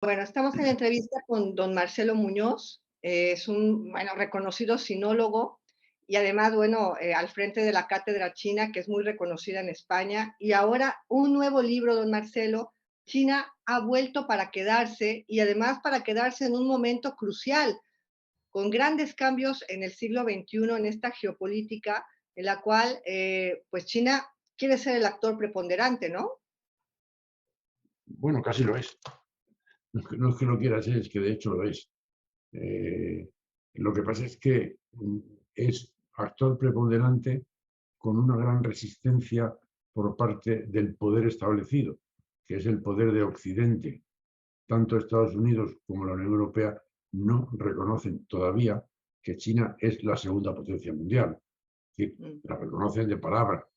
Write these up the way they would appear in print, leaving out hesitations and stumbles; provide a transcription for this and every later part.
Bueno, estamos en la entrevista con don Marcelo Muñoz. Es un, bueno, reconocido sinólogo y además, bueno, al frente de la Cátedra China, que es muy reconocida en España. Y ahora un nuevo libro, don Marcelo. China ha vuelto para quedarse y además para quedarse en un momento crucial, con grandes cambios en el siglo XXI, en esta geopolítica en la cual, pues China quiere ser el actor preponderante, ¿no? Bueno, casi lo es. No es que lo quiera ser, es que de hecho lo es. Eh, lo que pasa es que es actor preponderante con una gran resistencia por parte del poder establecido, que es el poder de Occidente. Tanto Estados Unidos como la Unión Europea no reconocen todavía que China es la segunda potencia mundial. Es decir, Mm, la reconocen de palabra,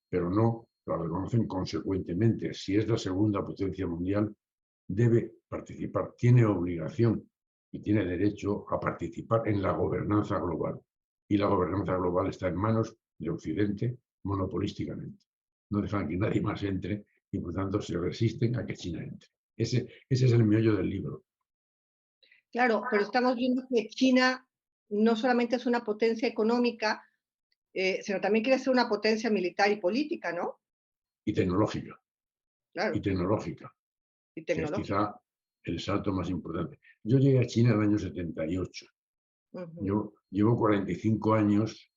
pero no la reconocen consecuentemente. Si es la segunda potencia mundial, debe participar, tiene obligación y tiene derecho a participar en la gobernanza global. Y la gobernanza global está en manos de Occidente monopolísticamente. No dejan que nadie más entre y por tanto se resisten a que China entre. Ese es el meollo del libro. claro, pero estamos viendo que China no solamente es una potencia económica, sino también quiere ser una potencia militar y política, ¿no? Y tecnológica, y Claro, tecnológica, y que es tecnológica. quizá el salto más importante. Yo llegué a China en el año 78. Ujú, Yo llevo 45 años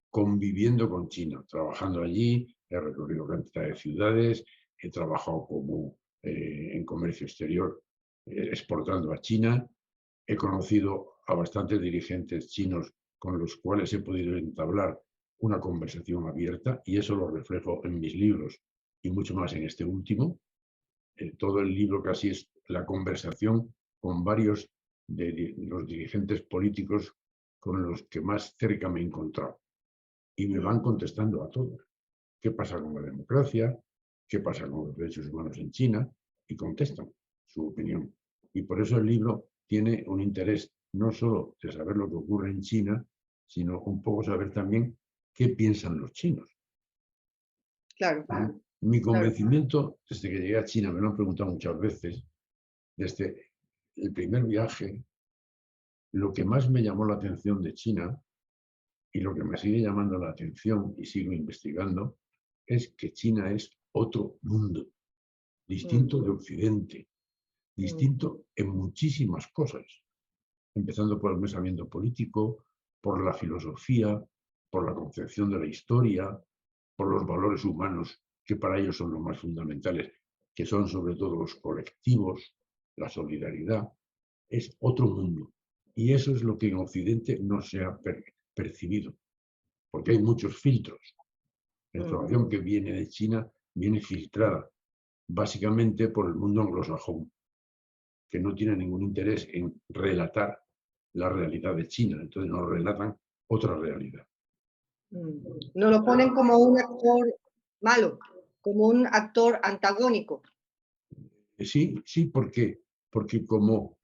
conviviendo con China, trabajando allí, he recorrido cantidad de ciudades, he trabajado como en comercio exterior exportando a China, he conocido a bastantes dirigentes chinos con los cuales he podido entablar una conversación abierta y eso lo reflejo en mis libros y mucho más en este último. Todo el libro casi es la conversación con varios de los dirigentes políticos con los que más cerca me he encontrado y me van mm. contestando a todo. ¿Qué pasa con la democracia? ¿Qué pasa con los derechos humanos en China? Y contestan su opinión. Y por eso el libro tiene un interés no solo de saber lo que ocurre en China, sino un poco saber también qué piensan los chinos. Claro, Mi claro. convencimiento, desde que llegué a China, me lo han preguntado muchas veces, desde el primer viaje, lo que más me llamó la atención de China y lo que me sigue llamando la atención y sigo investigando es que China es otro mundo, Mm, distinto de Occidente, mm, distinto en muchísimas cosas, empezando por el pensamiento político, por la filosofía, por la concepción de la historia, por los valores humanos que para ellos son los más fundamentales, que son sobre todo los colectivos, la solidaridad, es otro mundo. Y eso es lo que en Occidente no se ha percibido, porque hay muchos filtros. La mm. información que viene de China viene filtrada, básicamente por el mundo anglosajón, que no tiene ningún interés en relatar la realidad de China, entonces nos relatan otra realidad. Mm. Nos lo ponen como un actor malo, como un actor antagónico. Sí, sí, porque como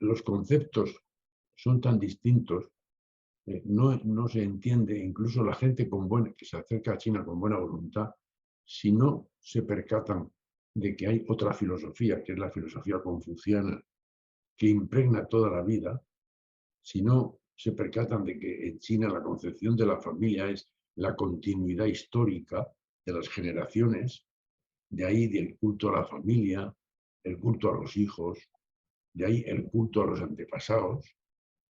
los conceptos son tan distintos, no se entiende, incluso la gente que se acerca a China con buena voluntad, si no se percatan de que hay otra filosofía, que es la filosofía confuciana, que impregna toda la vida, si no se percatan de que en China la concepción de la familia es la continuidad histórica de las generaciones, de ahí del culto a la familia, el culto a los hijos, de ahí el culto a los antepasados,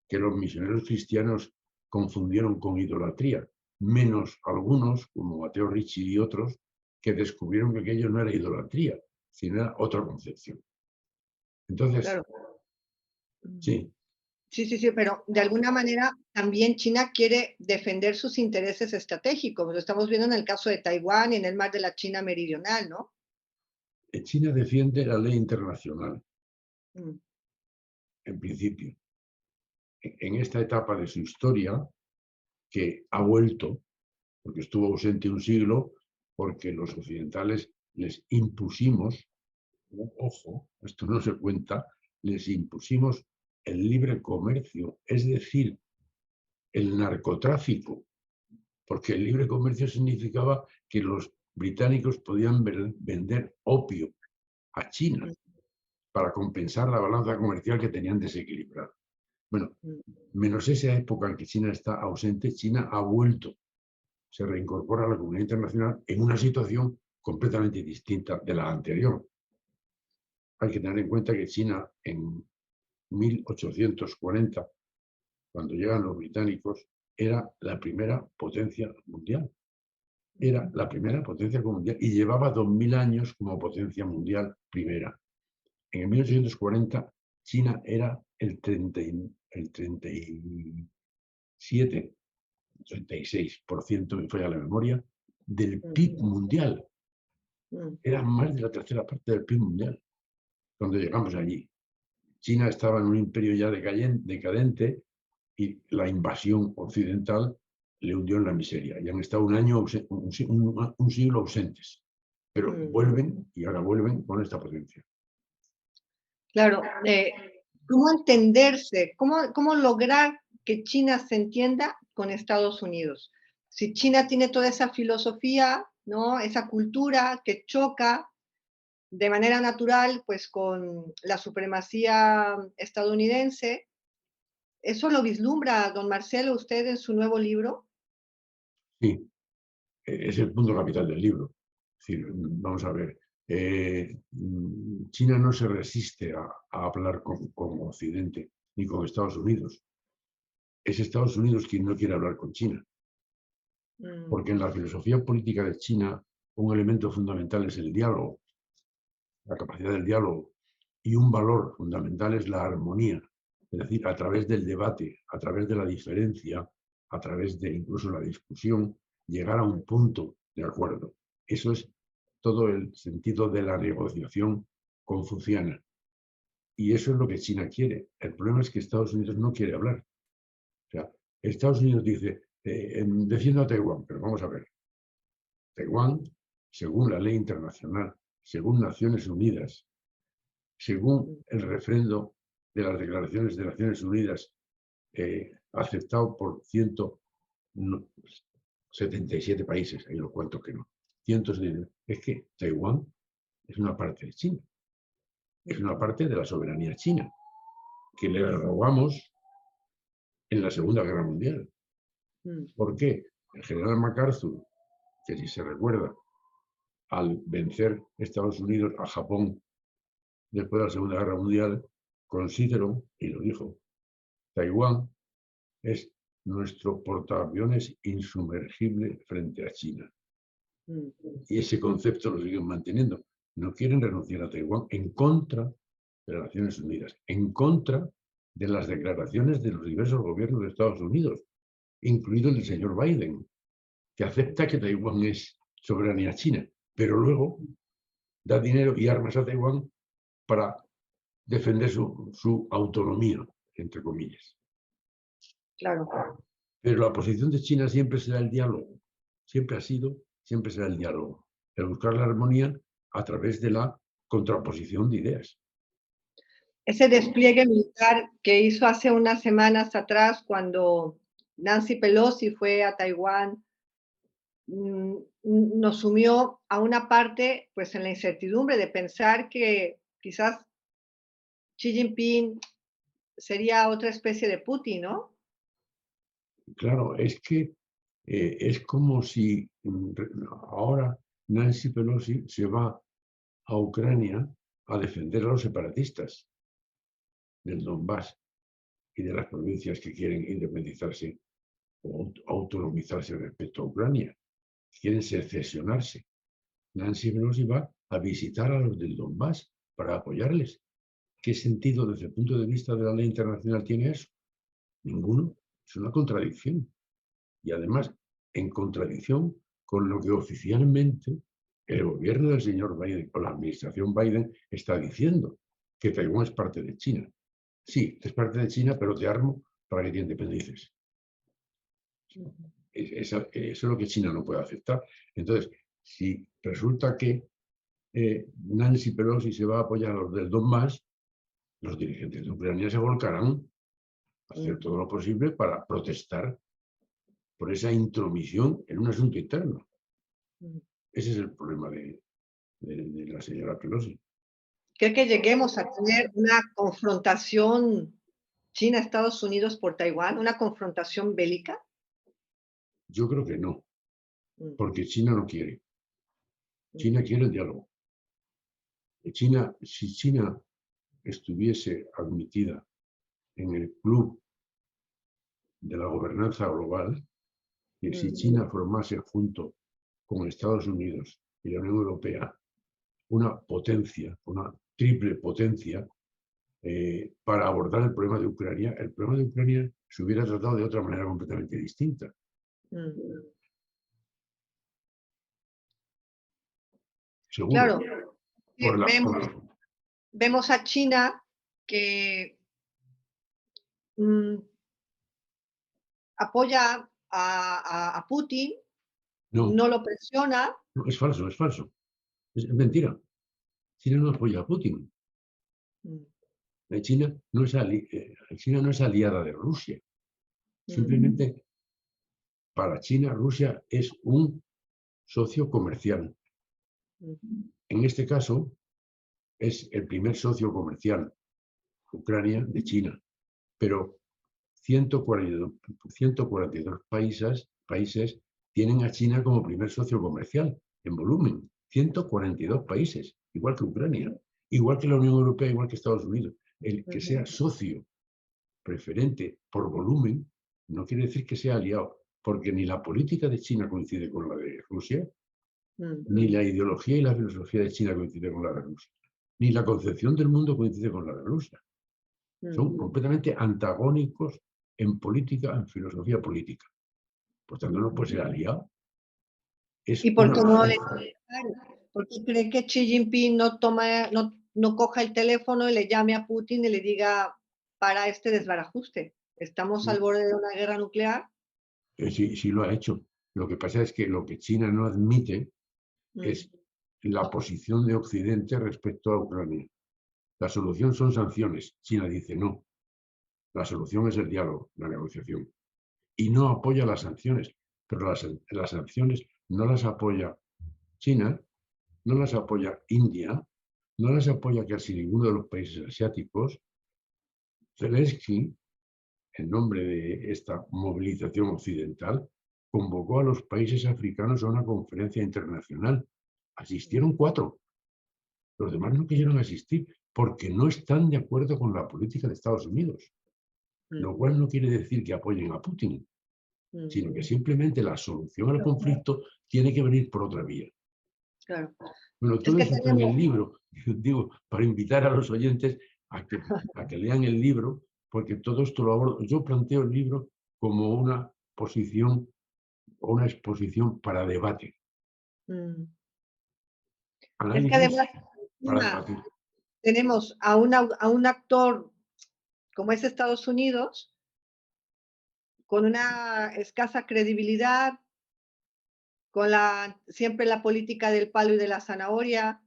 que los misioneros cristianos confundieron con idolatría, menos algunos, como Mateo Ricci y otros, que descubrieron que aquello no era idolatría, sino era otra concepción. Entonces, Claro. Mm. sí, Sí, sí, sí, pero de alguna manera también China quiere defender sus intereses estratégicos. Lo estamos viendo en el caso de Taiwán y en el mar de la China Meridional, ¿no? China defiende la ley internacional, Mm, en principio. En esta etapa de su historia, que ha vuelto, porque estuvo ausente un siglo, porque los occidentales les impusimos, ojo, esto no se cuenta, les impusimos el libre comercio, es decir, el narcotráfico, porque el libre comercio significaba que los británicos podían vender opio a China. mm, para compensar la balanza comercial que tenían desequilibrada. Bueno, mm, menos esa época en que China está ausente, China ha vuelto, se reincorpora a la comunidad internacional en una situación completamente distinta de la anterior. Hay que tener en cuenta que China en 1840, cuando llegan los británicos, era la primera potencia mundial. Era la primera potencia mundial y llevaba 2000 años como potencia mundial primera. En 1840, China era el 37, 36%, me falla la memoria, del PIB mundial. mm, Era más de la tercera parte del PIB mundial cuando llegamos allí. China estaba en un imperio ya decadente y la invasión occidental le hundió en la miseria. Y han estado un siglo ausentes. Pero mm. vuelven y ahora vuelven con esta potencia. Claro, ¿cómo entenderse? ¿Cómo lograr que China se entienda con Estados Unidos? Si China tiene toda esa filosofía, ¿no? Esa cultura que choca de manera natural, pues, con la supremacía estadounidense, ¿eso lo vislumbra don Marcelo usted en su nuevo libro? Sí, es el punto capital del libro. Es decir, vamos a ver, China no se resiste a hablar con Occidente ni con Estados Unidos. Es Estados Unidos quien no quiere hablar con China, Mm, porque en la filosofía política de China un elemento fundamental es el diálogo, la capacidad del diálogo, y un valor fundamental es la armonía, es decir, a través del debate, a través de la diferencia, a través de incluso la discusión, llegar a mm, un punto de acuerdo. Eso es todo el sentido de la negociación confuciana. Y eso es lo que China quiere. El problema es que Estados Unidos no quiere hablar. O sea, Estados Unidos dice, defiendo a Taiwán, pero vamos a ver. Taiwán, según la ley internacional, según Naciones Unidas, según mm, el refrendo de las declaraciones de Naciones Unidas, aceptado por 177 países, hay unos cuantos que no, cientos de... Es que Taiwán es una parte de China, es una parte de la soberanía china, que le robamos en la Segunda Guerra Mundial. mm, ¿Por qué? El general MacArthur, que si se recuerda, al vencer Estados Unidos a Japón después de la Segunda Guerra Mundial, consideró, y lo dijo, Taiwán es nuestro portaaviones insumergible frente a China. mm. Y ese concepto lo siguen manteniendo. No quieren renunciar a Taiwán en contra de las Naciones Unidas, en contra de las declaraciones de los diversos gobiernos de Estados Unidos, incluido el del señor Biden, que acepta que Taiwán es soberanía china, pero luego da dinero y armas a Taiwán para defender su autonomía, entre comillas. Claro. Pero la posición de China siempre será el diálogo, siempre ha sido, siempre será el diálogo, el buscar la armonía a través de la contraposición de ideas. Ese despliegue militar que hizo hace unas semanas atrás cuando Nancy Pelosi fue a Taiwán, nos sumió a una parte, pues, en la incertidumbre de pensar que quizás Xi Jinping sería otra especie de Putin, ¿no? Claro, es que es como si ahora Nancy Pelosi se va a Ucrania a defender a los separatistas del Donbass y de las provincias que quieren independizarse o autonomizarse respecto a Ucrania, quieren secesionarse. Nancy Pelosi va a visitar a los del Donbass para apoyarles. ¿Qué sentido desde el punto de vista de la ley internacional tiene eso? Ninguno. Es una contradicción. Y además, en contradicción con lo que oficialmente el gobierno del señor Biden o la administración Biden está diciendo, que Taiwán es parte de China. Sí, es parte de China, pero te armo para que te independices. Eso es lo que China no puede aceptar. Entonces, si resulta que Nancy Pelosi se va a apoyar a los del Donbass, los dirigentes de Ucrania se volcarán a hacer todo lo posible para protestar por esa intromisión en un asunto interno. Ese es el problema de la señora Pelosi. ¿Cree que lleguemos a tener una confrontación China-Estados Unidos por Taiwán, una confrontación bélica? Yo creo que no, Mm, porque China no quiere. mm, China quiere el diálogo. Si China estuviese admitida en el club de la gobernanza global, y si mm, China formase junto con Estados Unidos y la Unión Europea una potencia, una triple potencia, para abordar el problema de Ucrania se hubiera tratado de otra manera completamente distinta. mm. Seguro. Claro, Por la, vemos, por- vemos a China que mm, apoya a Putin, no, no lo presiona. no, es falso, es falso. Es mentira. China no apoya a Putin. Mm, China no es aliada de Rusia. mm, Simplemente para China, Rusia es un socio comercial. mm, En este caso, es el primer socio comercial, Ucrania, de China. Pero 142 países tienen a China como primer socio comercial en volumen. 142 países, igual que Ucrania, igual que la Unión Europea, igual que Estados Unidos. El que sea ujú, socio preferente por volumen no quiere decir que sea aliado, porque ni la política de China coincide con la de Rusia, mm, ni la ideología y la filosofía de China coincide con la de Rusia, ni la concepción del mundo coincide con la de Rusia. mm. Son completamente antagónicos en política, en filosofía política. Por tanto, no puede ser aliado. Es ¿Y por una qué no le fuerza. por qué cree que Xi Jinping no coja el teléfono y le llame a Putin y le diga: "Para este desbarajuste, estamos al borde de una guerra nuclear"? Sí, sí lo ha hecho. Lo que pasa es que lo que China no admite Mm, es la posición de Occidente respecto a Ucrania. La solución son sanciones. China dice no. La solución es el diálogo, la negociación. Y no apoya las sanciones. Pero las sanciones no las apoya China, no las apoya India, no las apoya casi ninguno de los países asiáticos. Zelensky, en nombre de esta movilización occidental, convocó a los países africanos a una conferencia internacional. Asistieron 4. Los demás no quisieron asistir porque no están de acuerdo con la política de Estados Unidos, mm, lo cual no quiere decir que apoyen a Putin, mm, sino que simplemente la solución al conflicto tiene que venir por otra vía. claro. Bueno, Es todo que eso está en tenemos el libro, digo, para invitar a los oyentes a que lean el libro, porque todo esto lo abordo. Yo planteo el libro como una posición o una exposición para debate, mm, es que análisis además para encima debatir. tenemos a un actor como es Estados Unidos, con una escasa credibilidad, con siempre la política del palo y de la zanahoria,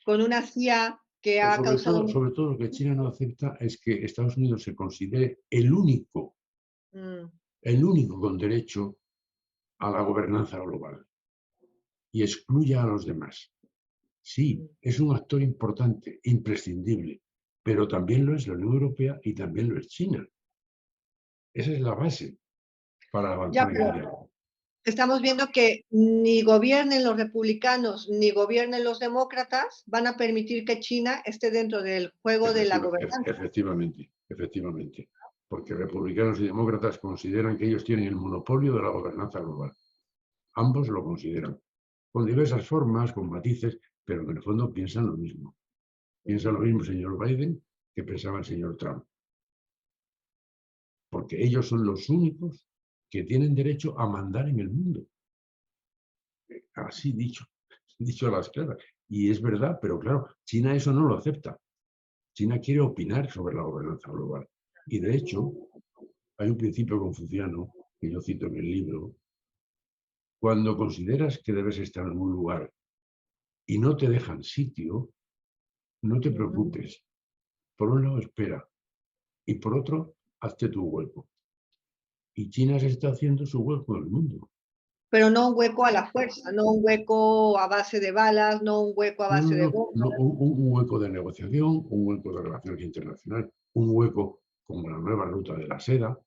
con una CIA que Pero ha causado sobre todo lo que China no acepta es que Estados Unidos se considere mm, el único con derecho a la gobernanza global y excluya a los demás. Sí, mm. es un actor importante, imprescindible, pero también lo es la Unión Europea y también lo es China. Esa es la base para Ya, avanzar en el pero diálogo. estamos viendo que ni gobiernen los republicanos ni gobiernen los demócratas van a permitir que China esté dentro del juego de la gobernanza. Efectivamente, efectivamente. Porque republicanos y demócratas consideran que ellos tienen el monopolio de la gobernanza global. Ambos lo consideran, con diversas formas, con matices, pero en el fondo piensan lo mismo. Piensa lo mismo el señor Biden que pensaba el señor Trump. Porque ellos son los únicos que tienen derecho a mandar en el mundo. Así dicho a las claras. Y es verdad, pero claro, China eso no lo acepta. China quiere opinar sobre la gobernanza global. Y de hecho, hay un principio confuciano que yo cito en el libro. Cuando consideras que debes estar en un lugar y no te dejan sitio, no te Ujú, preocupes. Por un lado, espera. Y por otro, hazte tu hueco. Y China se está haciendo su hueco en el mundo. pero no un hueco a la fuerza, no un hueco a base de balas, no un hueco a No, no, base de no, no, bombas. un hueco de negociación, un hueco de relaciones internacionales, un hueco como la nueva ruta de la seda,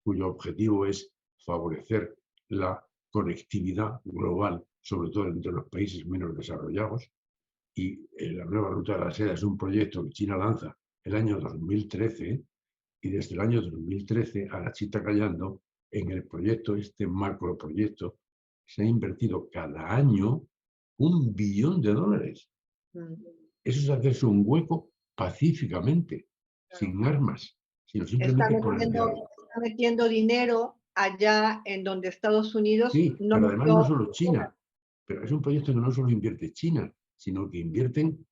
cuyo objetivo es favorecer la conectividad global, sobre todo entre los países menos desarrollados. Y la nueva ruta de la seda es un proyecto que China lanza el año 2013 y desde el año 2013 a la chita callando en el proyecto, este macroproyecto, se ha invertido cada año $1 billón. Mm, Eso es hacerse un hueco pacíficamente, claro. sin armas, sino Está simplemente por el metiendo, diálogo. está metiendo dinero allá en donde Estados Unidos Sí, no pero además no metió. solo China, pero es un proyecto que no solo invierte China, sino que invierten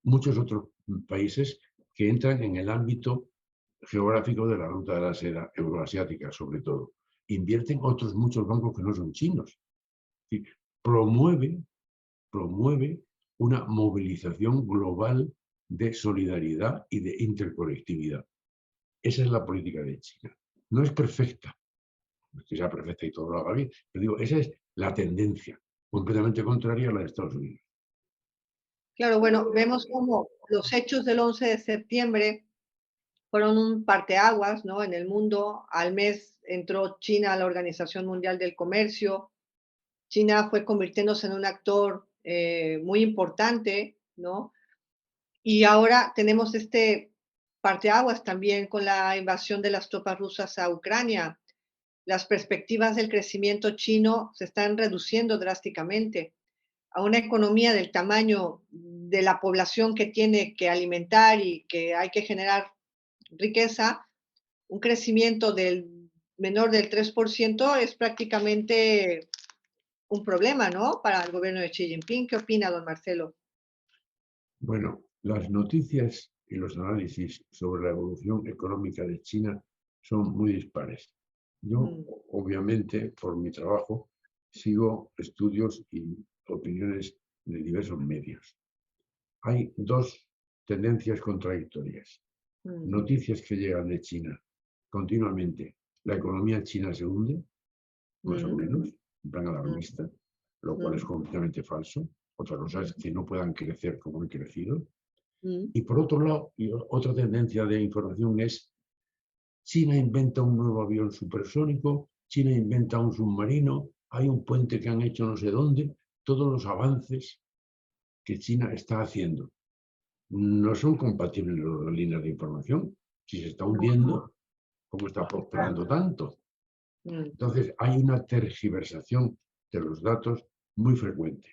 muchos otros países que entran en el ámbito geográfico de la ruta de la seda euroasiática, sobre todo. Invierten otros muchos bancos que no son chinos. Es decir, promueve una movilización global de solidaridad y de interconectividad. Esa es la política de China. No es perfecta, no es que sea perfecta y todo lo haga bien, pero digo, esa es la tendencia, completamente contraria a la de Estados Unidos. Claro, bueno, vemos como los hechos del 11 de septiembre fueron un parteaguas, ¿no? En el mundo. Al mes entró China a la Organización Mundial del Comercio. China fue convirtiéndose en un actor muy importante, ¿no? Y ahora tenemos este parteaguas también con la invasión de las tropas rusas a Ucrania. Las perspectivas del crecimiento chino se están reduciendo drásticamente. A una economía del tamaño de la población que tiene que alimentar y que hay que generar riqueza, un crecimiento del menor del 3% es prácticamente un problema, ¿no? Para el gobierno de Xi Jinping. ¿Qué opina, don Marcelo? Bueno, las noticias y los análisis sobre la evolución económica de China son muy dispares. Yo, Mm, obviamente, por mi trabajo, sigo estudios y opiniones de diversos medios. Hay dos tendencias contradictorias. mm, Noticias que llegan de China continuamente. La economía china se hunde, más o mm, menos, en plan mm, alarmista, lo cual es mm, completamente falso. Otra cosa es que no puedan crecer como han crecido. mm, Y por otro lado, y otra tendencia de información es China inventa un nuevo avión supersónico, China inventa un submarino, hay un puente que han hecho no sé dónde, todos los avances que China está haciendo no son compatibles las líneas de información. Si se está hundiendo, ¿cómo está prosperando tanto? mm, Entonces, hay una tergiversación de los datos muy frecuente.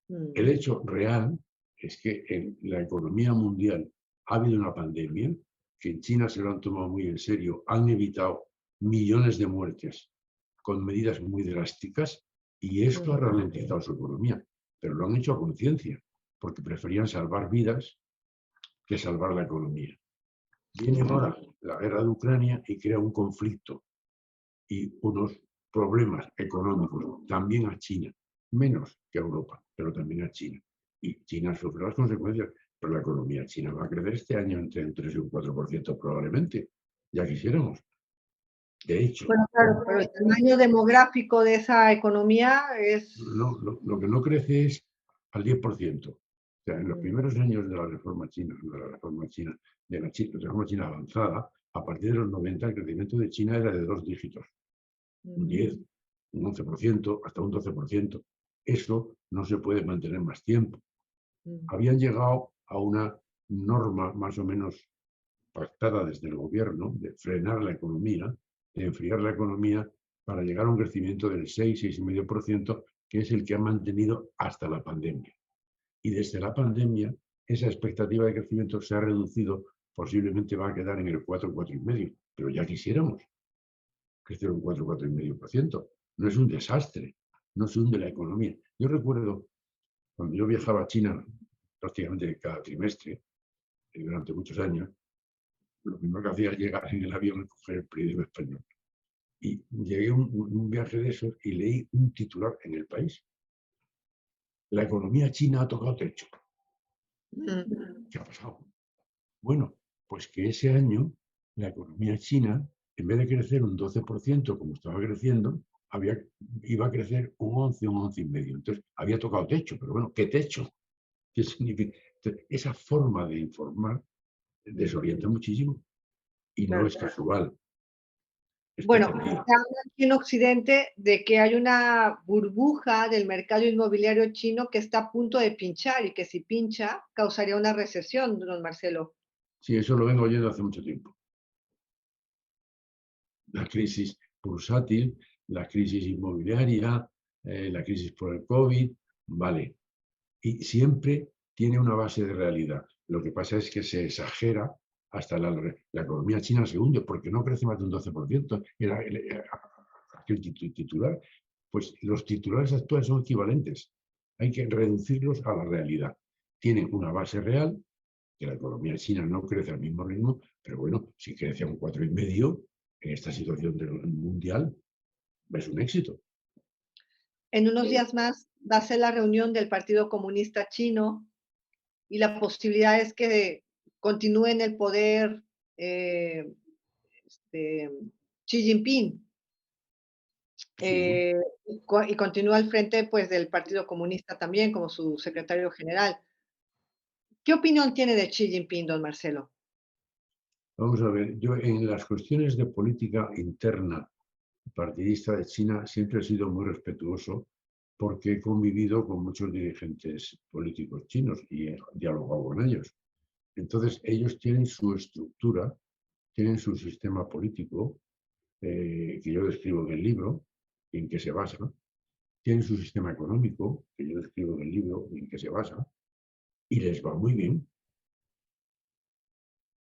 mm, El hecho real es que en la economía mundial ha habido una pandemia, que en China se lo han tomado muy en serio, han evitado millones de muertes con medidas muy drásticas y esto ha mm, ralentizado su economía, pero lo han hecho a conciencia, porque preferían salvar vidas que salvar la economía. Viene ahora la guerra de Ucrania y crea un conflicto y unos problemas económicos también a China, menos que a Europa, pero también a China. Y China sufre las consecuencias, pero la economía china va a crecer este año entre un 3 y un 4% probablemente. Ya quisiéramos. De hecho, Bueno, claro, pero el tamaño demográfico de esa economía es. lo que no crece es al 10%. O sea, en los Mm, primeros años de la reforma china, reforma china avanzada, a partir de los 90 el crecimiento de China era de 2 dígitos. Un ujú, 10, un 11%, hasta un 12%. Eso no se puede mantener más tiempo. mm, Habían llegado a una norma más o menos pactada desde el gobierno de frenar la economía, de enfriar la economía para llegar a un crecimiento del 6, 6,5%, que es el que ha mantenido hasta la pandemia. Y desde la pandemia, esa expectativa de crecimiento se ha reducido, posiblemente va a quedar en el 4, 4,5%, pero ya quisiéramos crecer un 4, 4,5%. No es un desastre, no se hunde la economía. Yo recuerdo cuando yo viajaba a China prácticamente cada trimestre, durante muchos años, lo primero que hacía era llegar en el avión y coger el periódico español. Y llegué a un viaje de esos y leí un titular en El País. La economía china ha tocado techo. mm, ¿Qué ha pasado? Bueno, pues que ese año la economía china, en vez de crecer un 12% como estaba creciendo, había, iba a crecer un 11,5. Entonces, había tocado techo, pero bueno, ¿qué techo? ¿Qué significa? Entonces, esa forma de informar desorienta muchísimo y no Claro. es casual, es Bueno, se pretendida. habla aquí en Occidente de que hay una burbuja del mercado inmobiliario chino que está a punto de pinchar y que si pincha causaría una recesión, don Marcelo. Sí, eso lo vengo oyendo hace mucho tiempo. La crisis bursátil, la crisis inmobiliaria, la crisis por el COVID, vale. Y siempre tiene una base de realidad. Lo que pasa es que se exagera hasta la economía china se hunde porque no crece más de un 12%. Aquel titular, pues los titulares actuales son equivalentes. Hay que reducirlos a la realidad. Tienen una base real, que la economía china no crece al mismo ritmo, pero bueno, si crece a un 4,5, en esta situación mundial, es un éxito. En unos días más va a ser la reunión del Partido Comunista Chino y la posibilidad es que continúe en el poder eh, este, Xi Jinping Sí. y continúa al frente pues, del Partido Comunista también como su secretario general. ¿Qué opinión tiene de Xi Jinping, don Marcelo? Vamos a ver, yo en las cuestiones de política interna partidista de China siempre he sido muy respetuoso porque he convivido con muchos dirigentes políticos chinos y he dialogado con ellos. Entonces, ellos tienen su estructura, tienen su sistema político, que yo describo en el libro, en que se basa, tienen su sistema económico, que yo describo en el libro, en que se basa, y les va muy bien.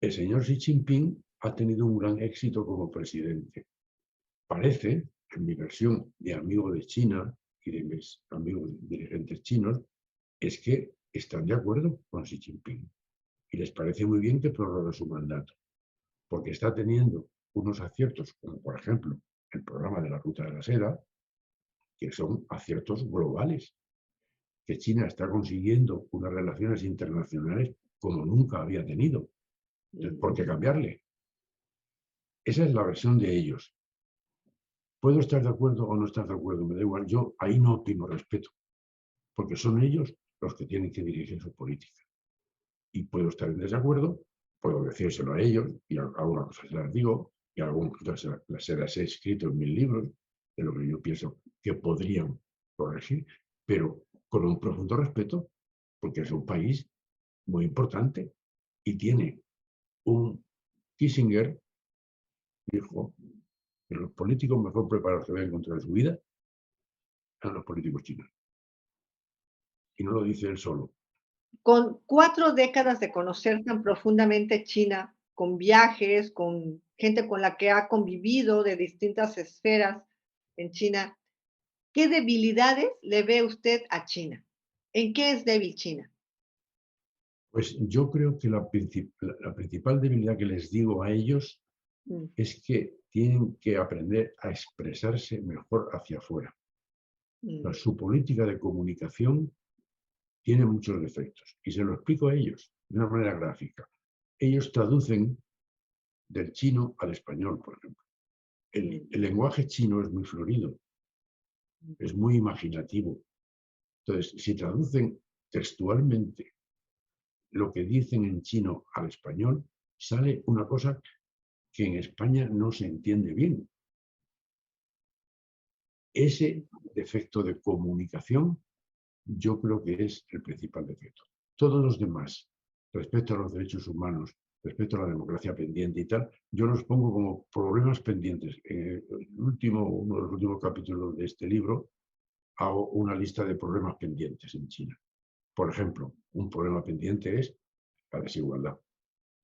El señor Xi Jinping ha tenido un gran éxito como presidente. Parece, en mi versión de amigo de China y de mis amigos dirigentes chinos, es que están de acuerdo con Xi Jinping y les parece muy bien que prorrogue su mandato, porque está teniendo unos aciertos, como por ejemplo el programa de la Ruta de la Seda, que son aciertos globales, que China está consiguiendo unas relaciones internacionales como nunca había tenido. Entonces, ¿por qué cambiarle? Esa es la versión de ellos. Puedo estar de acuerdo o no estar de acuerdo, me da igual. Yo ahí no tengo respeto, porque son ellos los que tienen que dirigir su política. Y puedo estar en desacuerdo, puedo decírselo a ellos, y alguna cosa se las digo, y algunas cosas las he escrito en mis libros, de lo que yo pienso que podrían corregir, pero con un profundo respeto, porque es un país muy importante y tiene un Kissinger, dijo que los políticos mejor preparados que voy a encontrar en su vida eran los políticos chinos. Y no lo dice él solo. Con 4 décadas de conocer tan profundamente China, con viajes, con gente con la que ha convivido de distintas esferas en China, ¿qué debilidades le ve usted a China? ¿En qué es débil China? Pues yo creo que la principal debilidad que les digo a ellos Mm, es que tienen que aprender a expresarse mejor hacia afuera. O sea, mm, su política de comunicación tiene muchos defectos y se lo explico a ellos de una manera gráfica. Ellos traducen del chino al español, por ejemplo. mm, El lenguaje chino es muy florido, mm, es muy imaginativo. Entonces, si traducen textualmente lo que dicen en chino al español, sale una cosa que en España no se entiende bien. Ese defecto de comunicación yo creo que es el principal defecto. Todos los demás, respecto a los derechos humanos, respecto a la democracia pendiente y tal, yo los pongo como problemas pendientes. En uno de los últimos capítulos de este libro hago una lista de problemas pendientes en China. Por ejemplo, un problema pendiente es la desigualdad,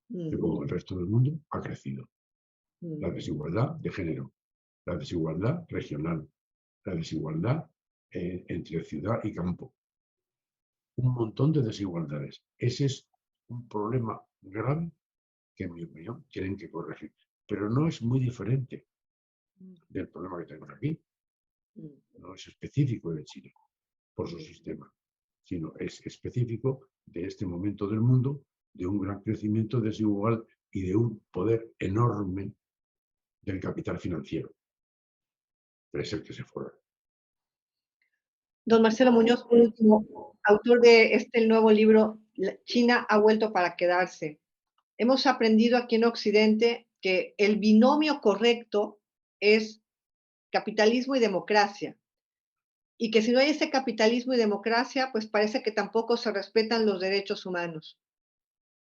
que mm, como el resto del mundo ha crecido. La mm. desigualdad de género, la desigualdad regional, la desigualdad entre ciudad y campo, un montón de desigualdades. Ese es un problema grave que, en mi opinión, tienen que corregir. Pero no es muy diferente del problema que tenemos aquí. No es específico de Chile por su sistema, sino es específico de este momento del mundo, de un gran crecimiento desigual y de un poder enorme del capital financiero. es el que se forra. Don Marcelo Muñoz, por último, autor de el nuevo libro, China ha vuelto para quedarse. Hemos aprendido aquí en Occidente que el binomio correcto es capitalismo y democracia. Y que si no hay ese capitalismo y democracia, pues parece que tampoco se respetan los derechos humanos.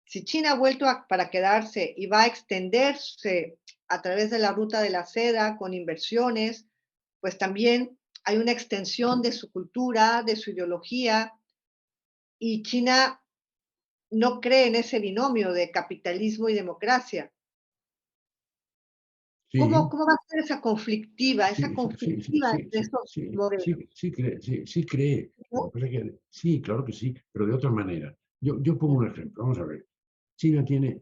Si China ha vuelto para quedarse y va a extenderse a través de la ruta de la seda con inversiones, pues también hay una extensión de su cultura, de su ideología, y China no cree en ese binomio de capitalismo y democracia. Sí, ¿Cómo va a ser esa sí, sí, sí, conflictiva sí, entre sí, estos sí, sí, modelos? sí cree, sí, sí cree. Lo ¿No? que pasa es que sí, claro que sí, pero de otra manera. Yo pongo un ejemplo, vamos a ver. China tiene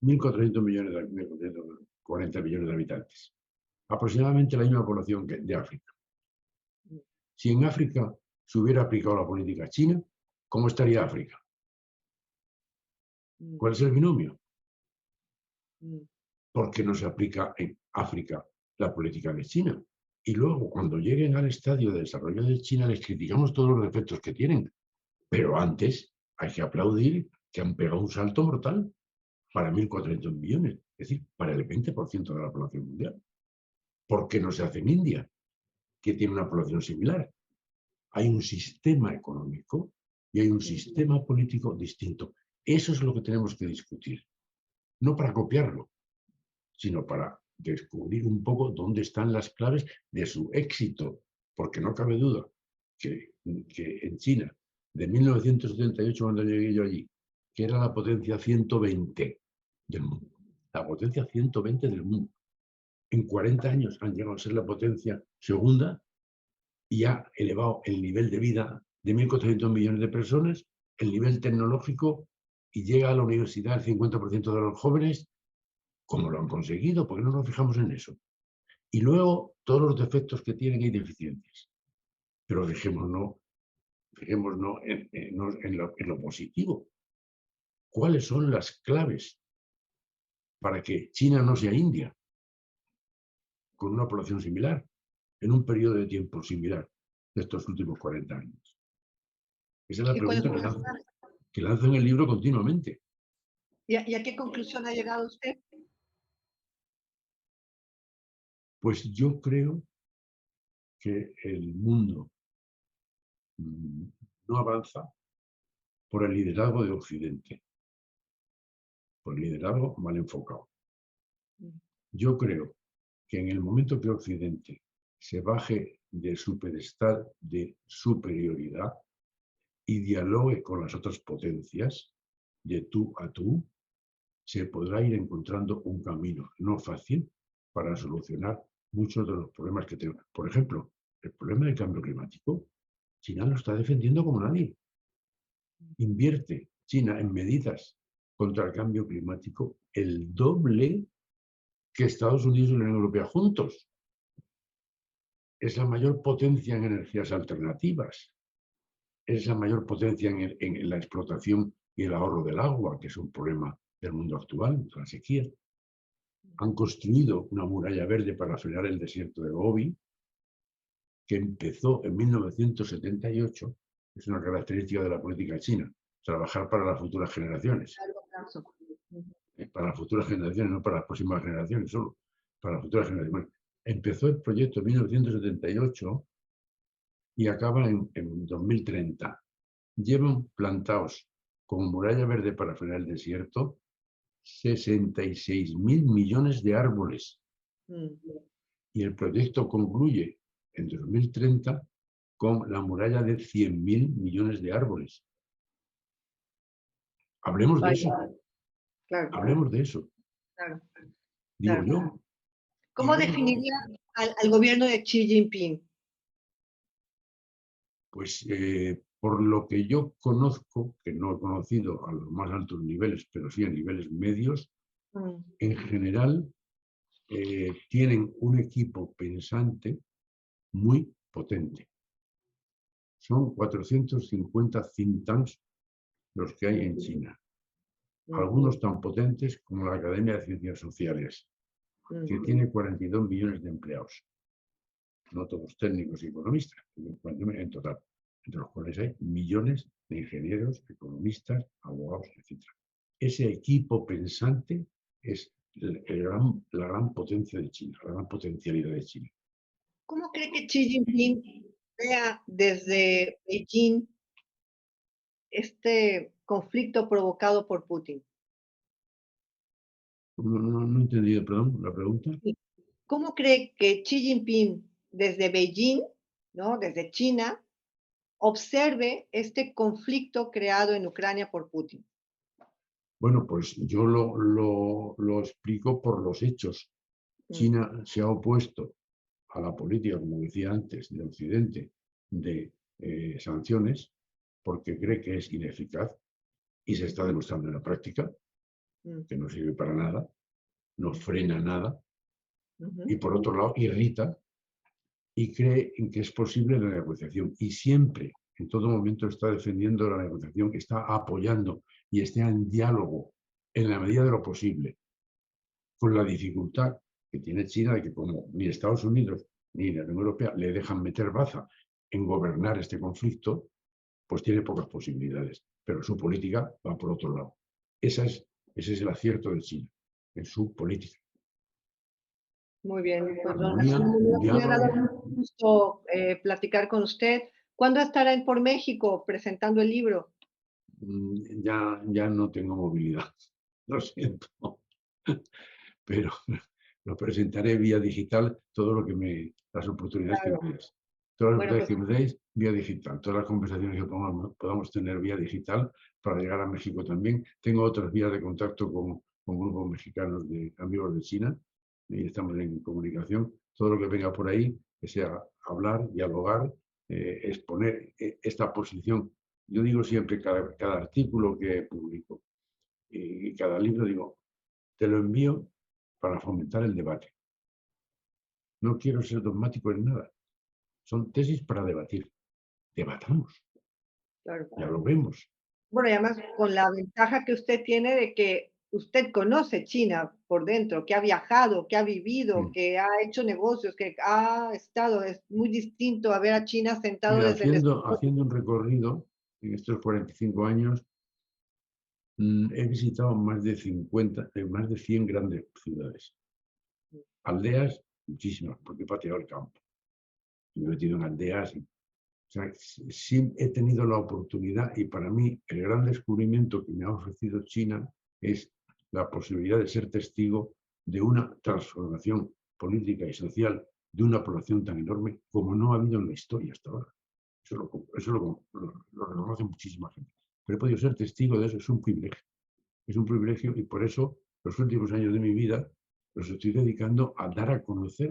1.400 millones de, 1.440 millones de habitantes, aproximadamente la misma población que de África. Si en África se hubiera aplicado la política china, ¿cómo estaría África? Mm, ¿Cuál es el binomio? mm, ¿Por qué no se aplica en África la política de China? Y luego, cuando lleguen al estadio de desarrollo de China, les criticamos todos los defectos que tienen. Pero antes hay que aplaudir que han pegado un salto mortal para 1.400 millones, es decir, para el 20% de la población mundial. ¿Por qué no se hace en India, que tiene una población similar? Hay un sistema económico y hay un sistema político distinto. Eso es lo que tenemos que discutir. No para copiarlo, sino para descubrir un poco dónde están las claves de su éxito. Porque no cabe duda que en China, de 1978, cuando llegué yo allí, que era la potencia 120 del mundo, la potencia 120 del mundo, en 40 años han llegado a ser la potencia segunda y ha elevado el nivel de vida de 1.400 millones de personas, el nivel tecnológico, y llega a la universidad el 50% de los jóvenes. ¿Cómo lo han conseguido? ¿Por qué no nos fijamos en eso? Y luego todos los defectos que tienen y deficiencias. Pero fijémonos en lo positivo. ¿Cuáles son las claves para que China no sea India, con una población similar, en un periodo de tiempo similar de estos últimos 40 años? Esa es la ¿Y cuáles pregunta son las claves? que lanzo en el libro continuamente. Y a qué conclusión ha llegado usted? Pues yo creo que el mundo no avanza por el liderazgo de Occidente, por el liderazgo mal enfocado. Mm, Yo creo que en el momento que Occidente se baje de su pedestal de superioridad y dialogue con las otras potencias de tú a tú, se podrá ir encontrando un camino no fácil para solucionar muchos de los problemas que tenemos. Por ejemplo, el problema del cambio climático, China lo está defendiendo como nadie. Invierte China en medidas contra el cambio climático el doble que Estados Unidos y la Unión Europea juntos. Es la mayor potencia en energías alternativas, es la mayor potencia en la explotación y el ahorro del agua, que es un problema del mundo actual, la sequía. Han construido una muralla verde para frenar el desierto de Gobi, que empezó en 1978, es una característica de la política china, trabajar para las futuras generaciones. largo plazo. Para las futuras generaciones, no para las próximas generaciones solo, para las futuras generaciones. Bueno, empezó el proyecto en 1978 y acaba en 2030. Llevan plantados como muralla verde para frenar el desierto 66.000 millones de árboles. Mm. Y el proyecto concluye en 2030 con la muralla de 100.000 millones de árboles. Hablemos de eso, Vaya, claro, hablemos de eso, claro, digo claro. yo. Y ¿Cómo luego, definiría al gobierno de Xi Jinping? pues por lo que yo conozco, que no he conocido a los más altos niveles, pero sí a niveles medios, Mm, en general tienen un equipo pensante muy potente. Son 450 think tanks los que hay en China. mm, Algunos tan potentes como la Academia de Ciencias Sociales, que mm, tiene 42 millones de empleados. no todos técnicos y economistas, en total, entre los cuales hay millones de ingenieros, economistas, abogados, etcétera. Ese equipo pensante es la gran potencia de China, la gran potencialidad de China. ¿Cómo cree que Xi Jinping vea desde Beijing este conflicto provocado por Putin? No he entendido, perdón, la pregunta. Sí. ¿Cómo cree que Xi Jinping desde Beijing, ¿no? Desde China, observe este conflicto creado en Ucrania por Putin? Bueno, pues yo lo explico por los hechos. Mm, China se ha opuesto a la política, como decía antes, de Occidente de sanciones porque cree que es ineficaz y se está demostrando en la práctica mm, que no sirve para nada, no frena nada y ujú. por otro lado irrita y cree en que es posible la negociación y siempre, en todo momento, está defendiendo la negociación, está apoyando y está en diálogo en la medida de lo posible con la dificultad que tiene China de que como ni Estados Unidos ni la Unión Europea le dejan meter baza en gobernar este conflicto, pues tiene pocas posibilidades. Pero su política va por otro lado. Ese es el acierto de China, en su política. Muy bien, pues don Armonía, Marcelo Muñoz, me ha dado diálogo. mucho gusto platicar con usted. ¿Cuándo estará por México presentando el libro? Ya no tengo movilidad, lo siento, pero lo presentaré vía digital todo lo que las oportunidades que me Claro. deis. Todas las Bueno, oportunidades pues que me deis, vía digital. Todas las conversaciones que podamos tener vía digital para llegar a México también. Tengo otras vías de contacto con grupos mexicanos de amigos de China y estamos en comunicación. Todo lo que venga por ahí, que sea hablar, dialogar, exponer esta posición. Yo digo siempre, cada artículo que publico y cada libro, digo, te lo envío para fomentar el debate. No quiero ser dogmático en nada. Son tesis para debatir. Debatamos, claro. ya lo vemos. Bueno, y además con la ventaja que usted tiene de que usted conoce China por dentro, que ha viajado, que ha vivido, Sí. que ha hecho negocios, que ha estado, es muy distinto a ver a China sentado Mira, desde el escritorio. haciendo un recorrido en estos 45 años, he visitado más de 100 grandes ciudades. Aldeas, muchísimas, porque he pateado el campo. Me he metido en aldeas. O sea, sí he tenido la oportunidad y para mí el gran descubrimiento que me ha ofrecido China es la posibilidad de ser testigo de una transformación política y social de una población tan enorme como no ha habido en la historia hasta ahora. Eso lo reconoce muchísima gente. Pero he podido ser testigo de eso, es un privilegio. Es un privilegio y por eso los últimos años de mi vida los estoy dedicando a dar a conocer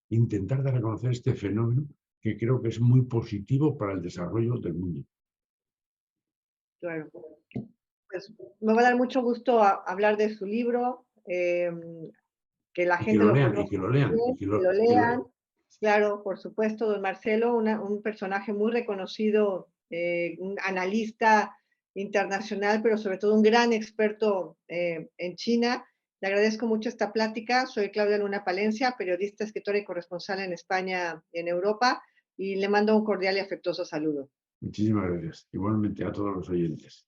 intentar dar a conocer este fenómeno que creo que es muy positivo para el desarrollo del mundo. Claro. Pues me va a dar mucho gusto hablar de su libro, que la Y que gente lo lo lean, y conozca que lo lean, bien, y que que lo lo, y que lean. lo- Claro, por supuesto, don Marcelo, un personaje muy reconocido, un analista internacional, pero sobre todo un gran experto en China. Le agradezco mucho esta plática. Soy Claudia Luna Palencia, periodista, escritora y corresponsal en España y en Europa, y le mando un cordial y afectuoso saludo. Muchísimas gracias. Igualmente a todos los oyentes.